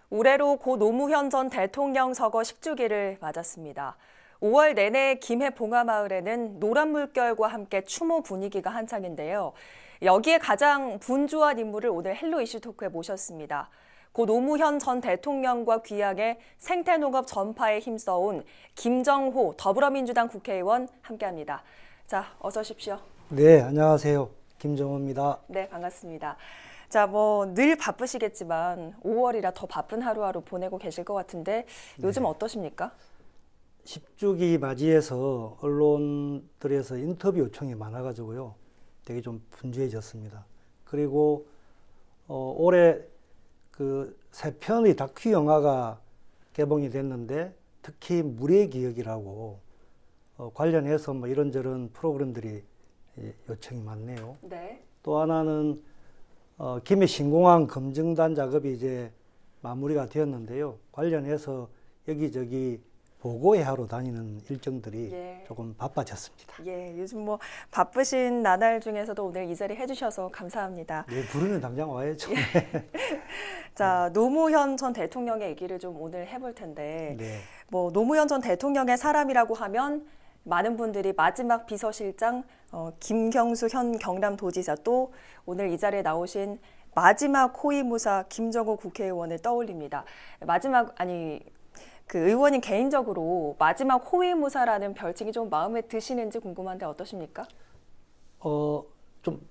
올해로 고 노무현 전 대통령 서거 10주기를 맞았습니다. 5월 내내 김해 봉화마을에는 노란 물결과 함께 추모 분위기가 한창인데요. 여기에 가장 분주한 인물을 오늘 헬로 이슈 토크에 모셨습니다. 고 노무현 전 대통령과 귀향의 생태농업 전파에 힘써온 김정호 더불어민주당 국회의원 함께합니다. 자, 어서 오십시오. 네, 안녕하세요. 김정호입니다. 네, 반갑습니다. 자, 늘 바쁘시겠지만 5월이라 더 바쁜 하루하루 보내고 계실 것 같은데 요즘 어떠십니까? 10주기 맞이해서 언론들에서 인터뷰 요청이 많아가지고요. 되게 좀 분주해졌습니다. 그리고 올해 그 3편의 다큐 영화가 개봉이 됐는데 특히 물의 기억이라고 관련해서 이런저런 프로그램들이 요청이 많네요. 네. 또 하나는 김해 신공항 검증단 작업이 이제 마무리가 되었는데요. 관련해서 여기저기 보고회 하러 다니는 일정들이 조금 바빠졌습니다. 예, 요즘 바쁘신 나날 중에서도 오늘 이 자리 해주셔서 감사합니다. 네, 부르면 당장 와야죠. 자, 노무현 전 대통령의 얘기를 좀 오늘 해볼 텐데, 네. 노무현 전 대통령의 사람이라고 하면 많은 분들이 마지막 비서실장 김경수 현 경남도지사 또 오늘 이 자리에 나오신 마지막 호위무사 김정호 국회의원을 떠올립니다. 그 의원님 개인적으로 마지막 호위무사라는 별칭이 좀 마음에 드시는지 궁금한데 어떠십니까? 좀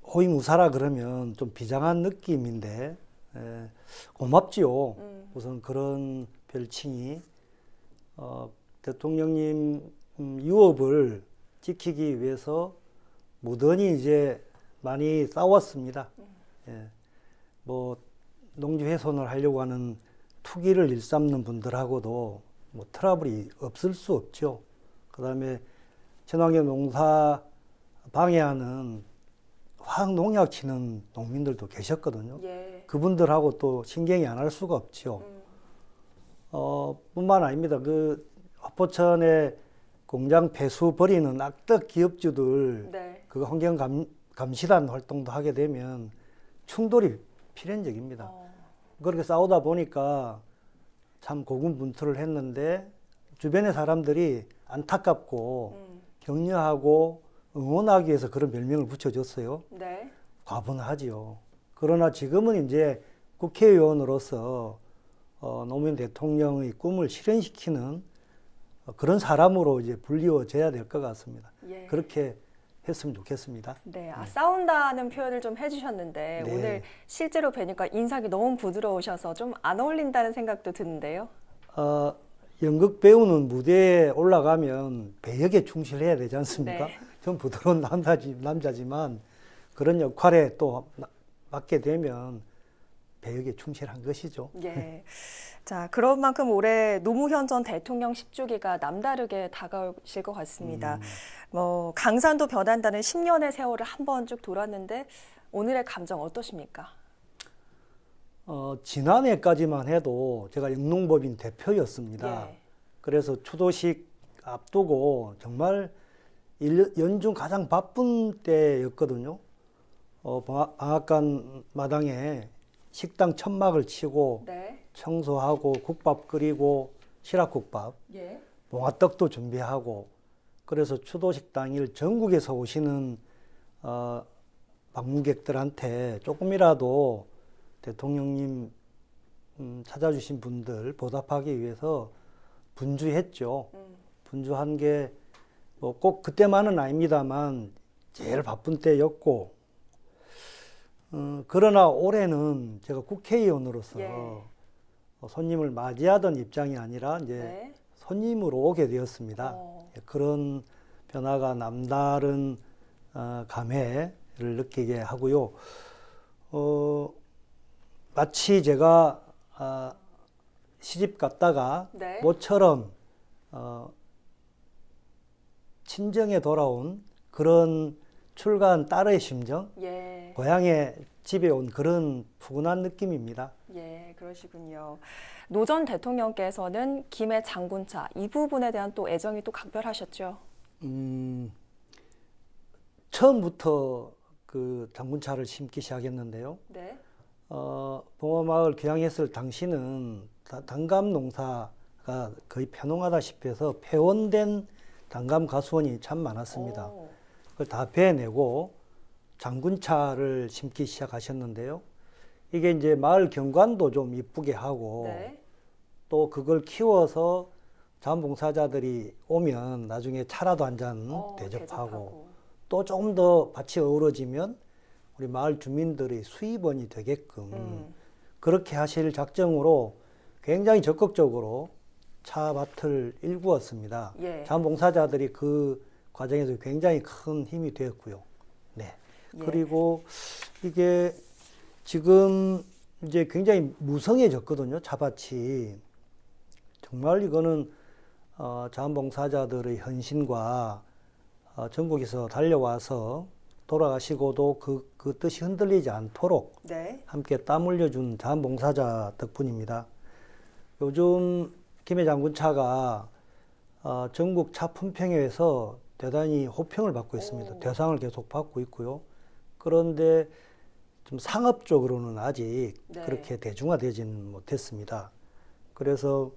호위무사라 그러면 좀 비장한 느낌인데 고맙지요. 우선 그런 별칭이 대통령님 유업을 지키기 위해서 무던히 이제 많이 싸웠습니다. 농지훼손을 하려고 하는 투기를 일삼는 분들하고도 트러블이 없을 수 없죠. 그 다음에 친환경 농사 방해하는 화학 농약 치는 농민들도 계셨거든요. 그분들하고 또 신경이 안 할 수가 없죠. 뿐만 아닙니다. 그 화포천에 공장 폐수 버리는 악덕 기업주들 그 환경 감시단 활동도 하게 되면 충돌이 필연적입니다. 그렇게 싸우다 보니까 참 고군분투를 했는데 주변의 사람들이 안타깝고 격려하고 응원하기 위해서 그런 별명을 붙여줬어요. 과분하지요. 그러나 지금은 이제 국회의원으로서 노무현 대통령의 꿈을 실현시키는 그런 사람으로 이제 불리워져야 될 것 같습니다. 그렇게 했으면 좋겠습니다. 네, 싸운다는 표현을 좀 해주셨는데 오늘 실제로 뵈니까 인상이 너무 부드러우셔서 좀 안 어울린다는 생각도 드는데요. 연극 배우는 무대에 올라가면 배역에 충실해야 되지 않습니까? 좀 부드러운 남자지만 그런 역할에 또 맡게 되면 배역에 충실한 것이죠. 자, 그런 만큼 올해 노무현 전 대통령 10주기가 남다르게 다가오실 것 같습니다. 강산도 변한다는 10년의 세월을 한번 쭉 돌았는데 오늘의 감정 어떠십니까? 지난해까지만 해도 제가 영농법인 대표였습니다. 그래서 추도식 앞두고 정말 연중 가장 바쁜 때였거든요. 방앗간 마당에 식당 천막을 치고 청소하고 국밥 끓이고 시락국밥, 봉화떡도 준비하고 그래서 추도식 당일 전국에서 오시는 방문객들한테 조금이라도 대통령님 찾아주신 분들 보답하기 위해서 분주했죠. 분주한 게 꼭 그때만은 아닙니다만 제일 바쁜 때였고 그러나 올해는 제가 국회의원으로서 손님을 맞이하던 입장이 아니라 이제 손님으로 오게 되었습니다. 그런 변화가 남다른 감회를 느끼게 하고요. 마치 제가 시집 갔다가 모처럼 친정에 돌아온 그런 출가한 딸의 심정, 고향에 집에 온 그런 푸근한 느낌입니다. 그러시군요. 노 전 대통령께서는 김해 장군차 이 부분에 대한 또 애정이 또 각별하셨죠? 처음부터 그 장군차를 심기 시작했는데요. 봉화마을 개항했을 당시는 단감 농사가 거의 폐농하다시피 해서 폐원된 단감 가수원이 참 많았습니다. 오. 그걸 다 베내고 장군차를 심기 시작하셨는데요. 이게 이제 마을 경관도 좀 이쁘게 하고 네. 또 그걸 키워서 자원봉사자들이 오면 나중에 차라도 한 잔 대접하고 또 조금 더 밭이 어우러지면 우리 마을 주민들의 수입원이 되게끔 그렇게 하실 작정으로 굉장히 적극적으로 차밭을 일구었습니다. 예. 자원봉사자들이 그 과정에서 굉장히 큰 힘이 되었고요. 네. 예. 그리고 이게 지금 이제 굉장히 무성해졌거든요. 차밭이. 정말 이거는 자원봉사자들의 헌신과 전국에서 달려와서 돌아가시고도 그 뜻이 흔들리지 않도록 네. 함께 땀 흘려준 자원봉사자 덕분입니다. 요즘 김해 장군차가 전국 차 품평회에서 대단히 호평을 받고 있습니다. 오. 대상을 계속 받고 있고요. 그런데 좀 상업적으로는 아직 네. 그렇게 대중화되지는 못했습니다. 그래서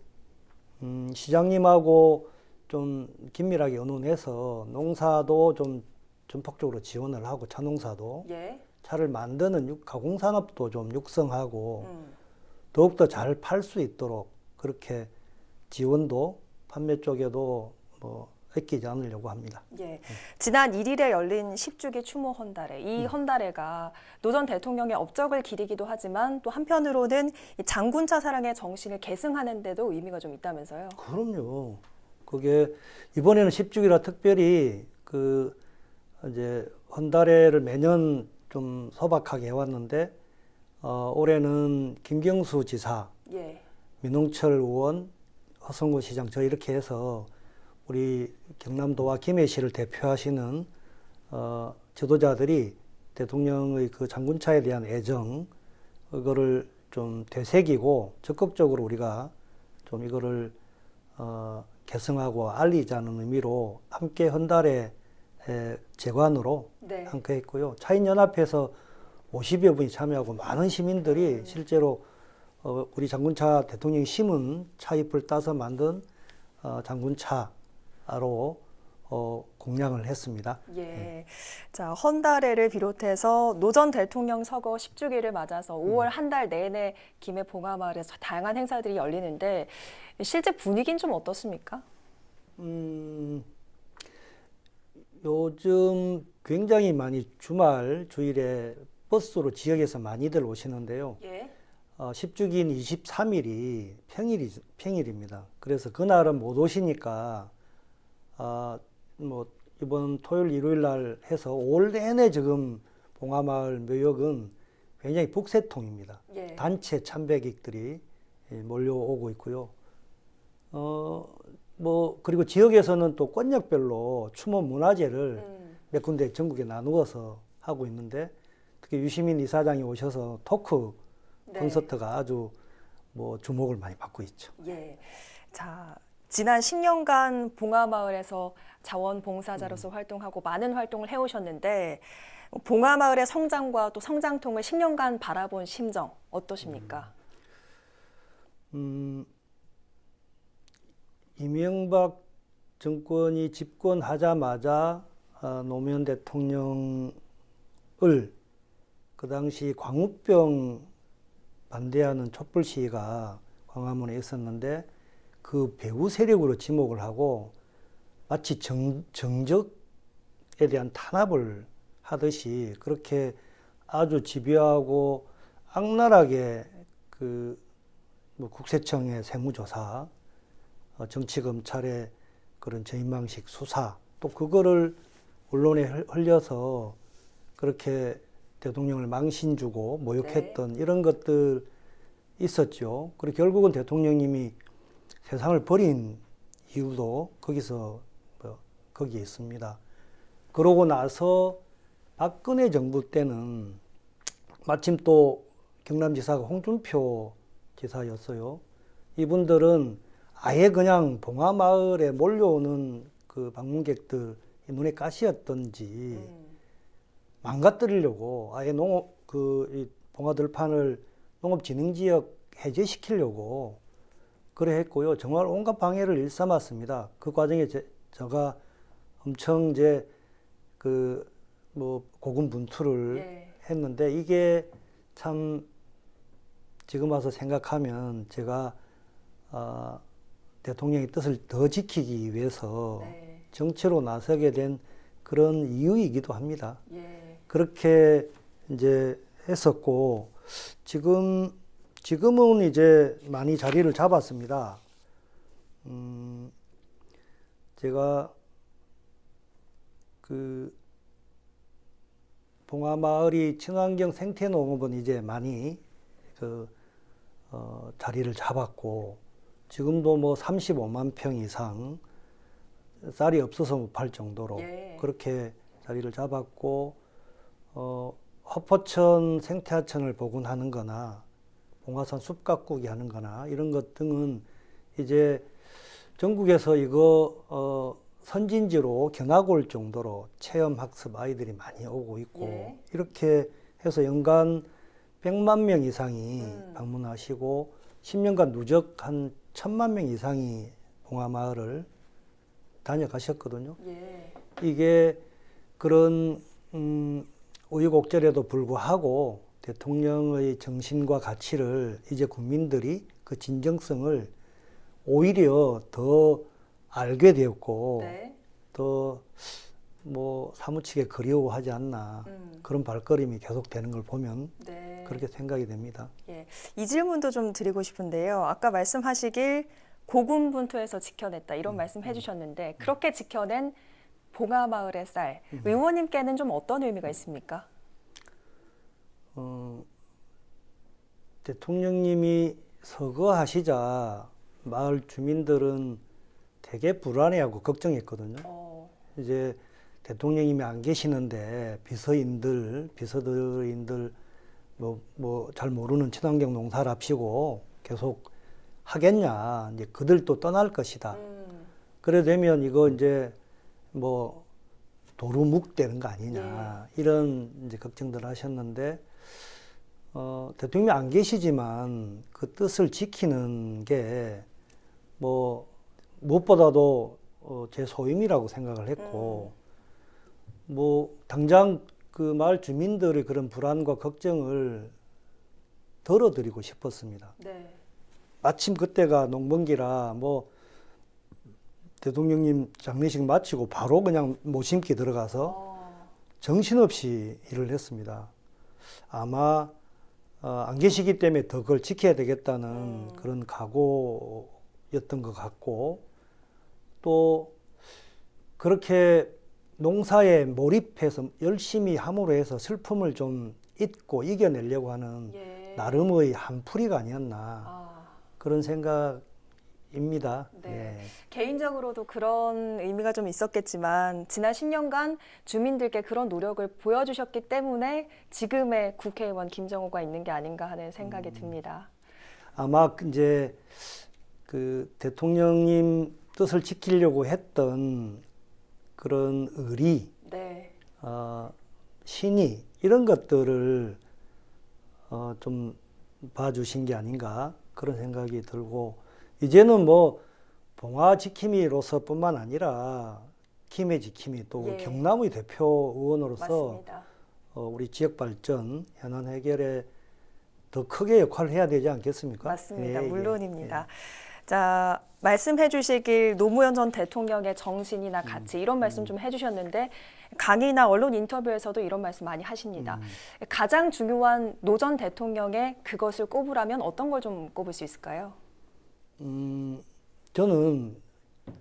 시장님하고 좀 긴밀하게 의논해서 농사도 좀 전폭적으로 지원을 하고 차농사도 예. 차를 만드는 가공산업도 좀 육성하고 더욱더 잘 팔 수 있도록 그렇게 지원도 판매 쪽에도 뭐 아끼지 않으려고 합니다. 예. 지난 1일에 열린 10주기 추모 헌달회. 이 헌달회가 노 전 대통령의 업적을 기리기도 하지만 또 한편으로는 이 장군차 사랑의 정신을 계승하는 데도 의미가 좀 있다면서요. 그럼요. 그게 이번에는 10주기라 특별히 그 이제 헌달회를 매년 좀 소박하게 해왔는데 올해는 김경수 지사, 예. 민홍철 의원, 허성구 시장 저 이렇게 해서 우리 경남도와 김해시를 대표하시는 지도자들이 대통령의 그 장군차에 대한 애정 그거를 좀 되새기고 적극적으로 우리가 좀 이거를 계승하고 알리자는 의미로 함께 헌달에 재관으로 네. 함께 했고요. 차인연합회에서 50여 분이 참여하고 많은 시민들이 실제로 우리 장군차 대통령이 심은 차잎을 따서 만든 장군차로 공양을 했습니다. 예. 자, 헌달회를 비롯해서 노 전 대통령 서거 10주기를 맞아서 5월 한 달 내내 김해 봉화마을에서 다양한 행사들이 열리는데 실제 분위기는 좀 어떻습니까? 요즘 굉장히 많이 주일에 버스로 지역에서 많이들 오시는데요. 예. 10주기인 23일이 평일입니다. 그래서 그날은 못 오시니까 뭐 이번 토요일 일요일 날 해서 5월 내내 지금 봉화마을 묘역은 굉장히 북새통입니다. 예. 단체 참배객들이 몰려오고 있고요. 뭐 그리고 지역에서는 또 권역별로 추모 문화제를 몇 군데 전국에 나누어서 하고 있는데 특히 유시민 이사장이 오셔서 토크 네. 콘서트가 아주 뭐 주목을 많이 받고 있죠. 예. 자, 지난 10년간 봉화마을에서 자원봉사자로서 활동하고 많은 활동을 해오셨는데 봉화마을의 성장과 또 성장통을 10년간 바라본 심정 어떠십니까? 이명박 정권이 집권하자마자 노무현 대통령을 그 당시 광우병 반대하는 촛불 시위가 광화문에 있었는데 그 배후 세력으로 지목을 하고 마치 정적에 대한 탄압을 하듯이 그렇게 아주 집요하고 악랄하게 뭐 국세청의 세무조사, 정치검찰의 그런 저인망식 수사, 또 그거를 언론에 흘려서 그렇게 대통령을 망신 주고 모욕했던 이런 것들 있었죠. 그리고 결국은 대통령님이 세상을 버린 이유도 거기에 있습니다. 그러고 나서 박근혜 정부 때는 마침 또 경남지사가 홍준표 지사였어요. 이분들은 아예 그냥 봉화마을에 몰려오는 그 방문객들 눈에 가시였던지 망가뜨리려고 아예 봉화들판을 농업진흥지역 해제시키려고 그래 했고요. 정말 온갖 방해를 일삼았습니다. 그 과정에 제가 엄청 이제 그 뭐 고군분투를 예. 했는데 이게 참 지금 와서 생각하면 제가 대통령의 뜻을 더 지키기 위해서 네. 정치로 나서게 된 그런 이유이기도 합니다. 예. 그렇게 이제 했었고 지금은 이제 많이 자리를 잡았습니다. 제가 그 봉화마을이 친환경 생태농업은 이제 많이 자리를 잡았고 지금도 뭐 35만 평 이상 쌀이 없어서 못 팔 정도로 예. 그렇게 자리를 잡았고 화포천 생태하천을 복원하는 거나 봉화산 숲가꾸기 하는 거나 이런 것 등은 이제 전국에서 이거 선진지로 견학 올 정도로 체험학습 아이들이 많이 오고 있고 예. 이렇게 해서 연간 100만 명 이상이 방문하시고 10년간 누적 한 1000만 명 이상이 봉화마을을 다녀가셨거든요. 예. 이게 그런 우여곡절에도 불구하고 대통령의 정신과 가치를 이제 국민들이 그 진정성을 오히려 더 알게 되었고 네. 더 뭐 사무치게 그리워하지 않나 그런 발걸음이 계속되는 걸 보면 네. 그렇게 생각이 됩니다. 예. 이 질문도 좀 드리고 싶은데요. 아까 말씀하시길 고군분투해서 지켜냈다 이런 말씀 해주셨는데 그렇게 지켜낸 봉화마을의 쌀 의원님께는 좀 어떤 의미가 있습니까? 대통령님이 서거하시자 마을 주민들은 되게 불안해하고 걱정했거든요. 이제 대통령님이 안 계시는데 비서들인들 뭐 잘 모르는 친환경 농사를 합시고 계속 하겠냐. 이제 그들도 떠날 것이다. 그래 되면 이거 이제 뭐 도루묵되는 거 아니냐. 이런 이제 걱정들 하셨는데 대통령이 안 계시지만 그 뜻을 지키는 게 뭐 무엇보다도 제 소임이라고 생각을 했고 뭐 당장 그 마을 주민들의 그런 불안과 걱정을 덜어드리고 싶었습니다. 네. 마침 그때가 농번기라 뭐 대통령님 장례식 마치고 바로 그냥 모심기 들어가서 정신없이 일을 했습니다. 아마 안 계시기 때문에 더 그걸 지켜야 되겠다는 그런 각오였던 것 같고 또 그렇게 농사에 몰입해서 열심히 함으로 해서 슬픔을 좀 잊고 이겨내려고 하는 예. 나름의 한풀이가 아니었나 그런 생각입니다. 네. 예. 개인적으로도 그런 의미가 좀 있었겠지만 지난 10년간 주민들께 그런 노력을 보여주셨기 때문에 지금의 국회의원 김정호가 있는 게 아닌가 하는 생각이 듭니다. 아마 이제 그 대통령님 뜻을 지키려고 했던 그런 의리, 네. 신의 이런 것들을 좀 봐주신 게 아닌가 그런 생각이 들고 이제는 뭐 봉화 지킴이로서뿐만 아니라 김해 지킴이 또 예. 경남의 대표 의원으로서 맞습니다. 우리 지역 발전, 현안 해결에 더 크게 역할을 해야 되지 않겠습니까? 맞습니다. 예, 물론입니다. 예. 자, 말씀해 주시길 노무현 전 대통령의 정신이나 가치 이런 말씀 좀 해주셨는데 강의나 언론 인터뷰에서도 이런 말씀 많이 하십니다. 가장 중요한 노 전 대통령의 그것을 꼽으라면 어떤 걸 좀 꼽을 수 있을까요? 저는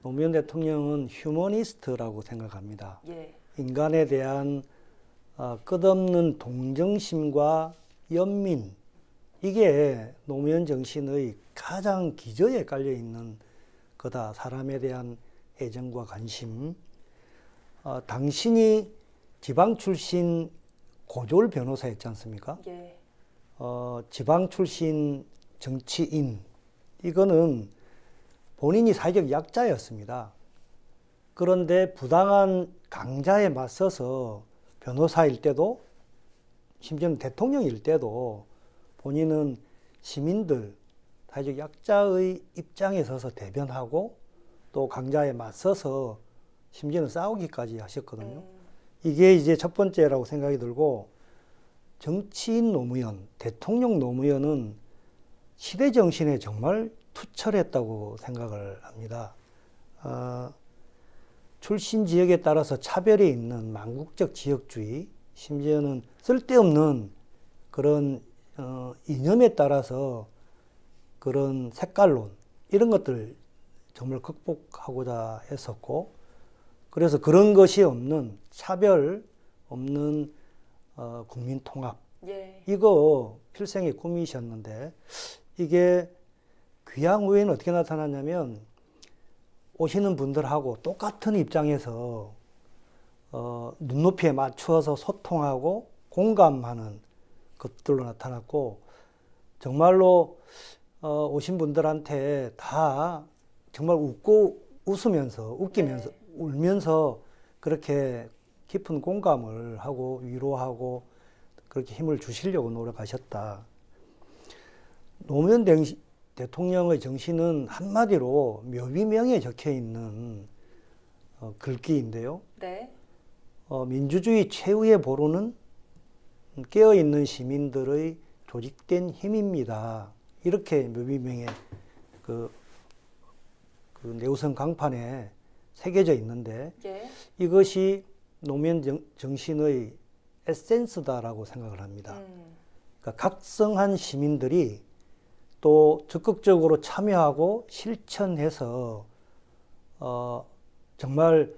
노무현 대통령은 휴머니스트라고 생각합니다. 예. 인간에 대한 끝없는 동정심과 연민, 이게 노무현 정신의 가장 기저에 깔려 있는 거다. 사람에 대한 애정과 관심. 당신이 지방 출신 고졸 변호사였지 않습니까? 예. 지방 출신 정치인, 이거는 본인이 사회적 약자였습니다. 그런데 부당한 강자에 맞서서 변호사일 때도 심지어는 대통령일 때도 본인은 시민들, 사회적 약자의 입장에 서서 대변하고 또 강자에 맞서서 심지어는 싸우기까지 하셨거든요. 이게 이제 첫 번째라고 생각이 들고, 정치인 노무현, 대통령 노무현은 시대 정신에 정말 투철했다고 생각을 합니다. 출신 지역에 따라서 차별이 있는 망국적 지역주의, 심지어는 쓸데없는 그런 이념에 따라서 그런 색깔론, 이런 것들 정말 극복하고자 했었고, 그래서 그런 것이 없는, 차별 없는 국민 통합, 예. 이거 필생의 꿈이셨는데, 이게 귀향 후에는 어떻게 나타났냐면, 오시는 분들하고 똑같은 입장에서 눈높이에 맞추어서 소통하고 공감하는 것들로 나타났고, 정말로 오신 분들한테 다 정말 웃고 웃으면서, 웃기면서, 네. 울면서 그렇게 깊은 공감을 하고 위로하고 그렇게 힘을 주시려고 노력하셨다. 노무현 대통령의 정신은 한마디로 묘비명에 적혀 있는 글귀인데요. 네. 민주주의 최후의 보루는 깨어있는 시민들의 조직된 힘입니다. 이렇게 묘비명에 그 내우선 강판에 새겨져 있는데, 예. 이것이 노무현 정신의 에센스다라고 생각을 합니다. 그러니까 각성한 시민들이 또 적극적으로 참여하고 실천해서 정말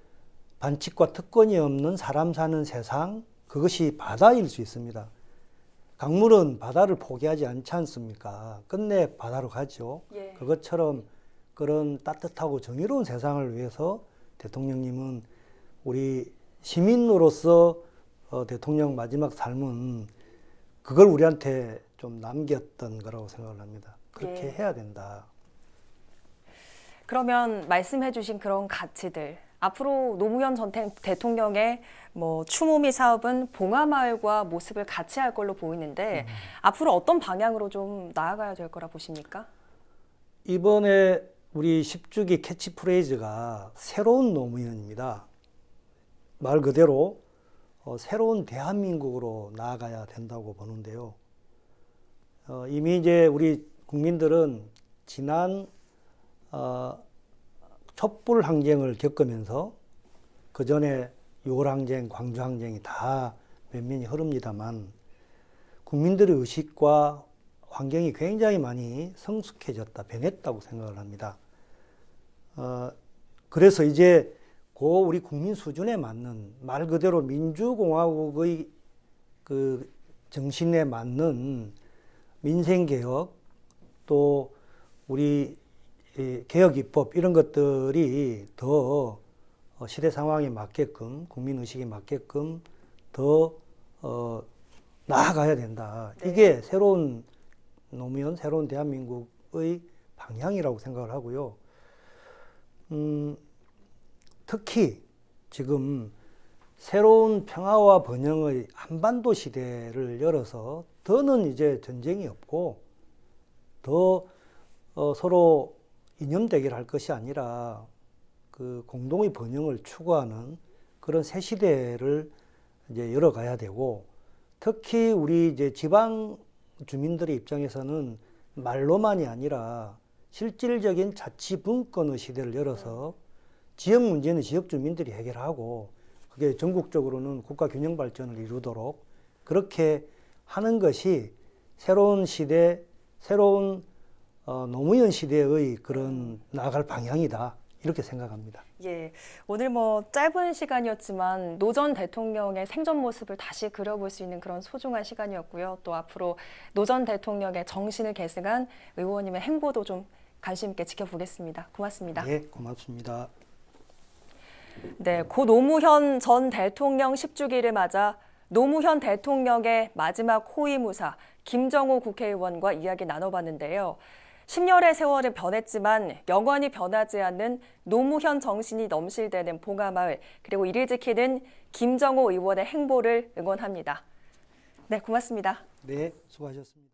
반칙과 특권이 없는 사람 사는 세상, 그것이 바다일 수 있습니다. 강물은 바다를 포기하지 않지 않습니까? 끝내 바다로 가죠. 예. 그것처럼 그런 따뜻하고 정의로운 세상을 위해서 대통령님은 우리 시민으로서 대통령 마지막 삶은 그걸 우리한테 좀 남겼던 거라고 생각을 합니다. 그렇게 예. 해야 된다. 그러면 말씀해주신 그런 가치들, 앞으로 노무현 전 대통령의 추모미 사업은 봉하마을과 모습을 같이 할 걸로 보이는데 앞으로 어떤 방향으로 좀 나아가야 될 거라 보십니까? 이번에 우리 10주기 캐치프레이즈가 새로운 노무현입니다. 말 그대로 새로운 대한민국으로 나아가야 된다고 보는데요. 이미 이제 우리 국민들은 지난 촛불 항쟁을 겪으면서 그 전에 6월 항쟁, 광주 항쟁이 다 면면이 흐릅니다만, 국민들의 의식과 환경이 굉장히 많이 성숙해졌다, 변했다고 생각을 합니다. 그래서 이제 우리 국민 수준에 맞는, 말 그대로 민주공화국의 그 정신에 맞는 민생개혁, 또 우리 개혁입법, 이런 것들이 더 시대 상황에 맞게끔, 국민의식에 맞게끔 더 나아가야 된다. 네. 이게 새로운 노무현, 새로운 대한민국의 방향이라고 생각을 하고요. 특히 지금 새로운 평화와 번영의 한반도 시대를 열어서 더는 이제 전쟁이 없고 더 서로 이념 대결할 것이 아니라 그 공동의 번영을 추구하는 그런 새 시대를 이제 열어가야 되고, 특히 우리 이제 지방 주민들의 입장에서는 말로만이 아니라 실질적인 자치분권의 시대를 열어서 지역 문제는 지역 주민들이 해결하고, 그게 전국적으로는 국가 균형 발전을 이루도록 그렇게 하는 것이 새로운 시대, 새로운 노무현 시대의 그런 나아갈 방향이다, 이렇게 생각합니다. 예, 오늘 짧은 시간이었지만 노 전 대통령의 생전 모습을 다시 그려볼 수 있는 그런 소중한 시간이었고요. 또 앞으로 노 전 대통령의 정신을 계승한 의원님의 행보도 좀 관심 있게 지켜보겠습니다. 고맙습니다. 네, 고맙습니다. 네, 고 노무현 전 대통령 10주기를 맞아 노무현 대통령의 마지막 호위무사 김정호 국회의원과 이야기 나눠봤는데요. 10년의 세월은 변했지만 영원히 변하지 않는 노무현 정신이 넘실대는 봉하마을, 그리고 이를 지키는 김정호 의원의 행보를 응원합니다. 네, 고맙습니다. 네, 수고하셨습니다.